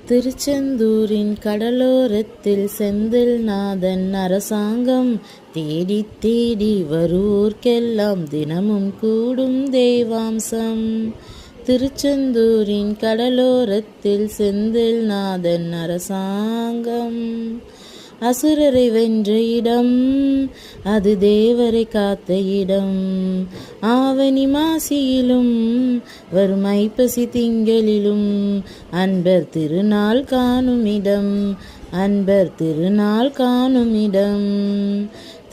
திருச்செந்தூரின் கடலோரத்தில் செந்தில் நாதன் அரசாங்கம் தேடி தேடி வருவோர்க்கெல்லாம் தினமும் கூடும் தெய்வாம்சம். திருச்செந்தூரின் கடலோரத்தில் செந்தில் நாதன் அரசாங்கம் அசுரரை வென்ற இடம், அது தேவரை காத்த இடம். ஆவணி மாசியிலும் வரும் ஐப்பசி திங்களிலும் அன்பர் திருநாள் காணும் இடம், அன்பர் திருநாள் காணும் இடம்.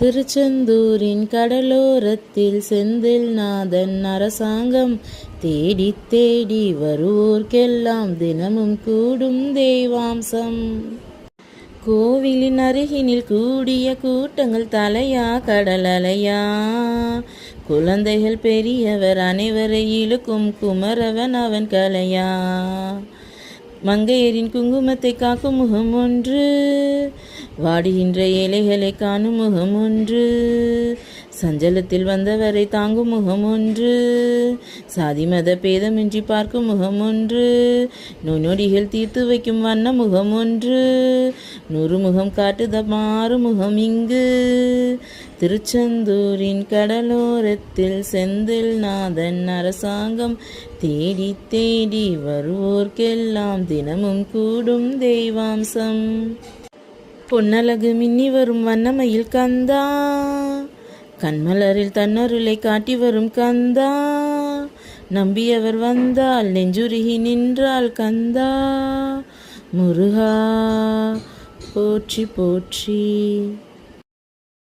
திருச்செந்தூரின் கடலோரத்தில் செந்தில் நாதன் அரசாங்கம் தேடி தேடி வருவோர்க்கெல்லாம் தினமும் கூடும் தெய்வாம்சம். கோவிலின் அருகினில் கூடிய கூட்டங்கள் தலையா கடலலையா, குழந்தைகள் பெரியவர் அனைவரை இழுக்கும் குமரவன் அவன் கலையா. மங்கையரின் குங்குமத்தை காக்கும் முகம் ஒன்று, வாடுகின்ற ஏழைகளை காணும் முகம் ஒன்று, சஞ்சலத்தில் வந்தவரை தாங்கும் முகம் ஒன்று, சாதி மத பேதமின்றி பார்க்கும் முகம் ஒன்று, நொடிகள் தீர்த்து வைக்கும் வண்ண முகம் ஒன்று, 100 முகம் காட்டுத மாறு முகம் இங்கு. திருச்செந்தூரின் கடலோரத்தில் செந்தில் நாதன் அரசாங்கம் தேடி தேடி வருவோர்க்கெல்லாம் தினமும் கூடும் தெய்வாம்சம். பொன்னழகு மின்னி வரும் வண்ணமயில் கந்தா, கண்மலரில் தன்னருளை காட்டி வரும் கந்தா. நம்பியவர் வந்தால் நெஞ்சுருகி நின்றால் கந்தா. முருகா போற்றி போற்றி.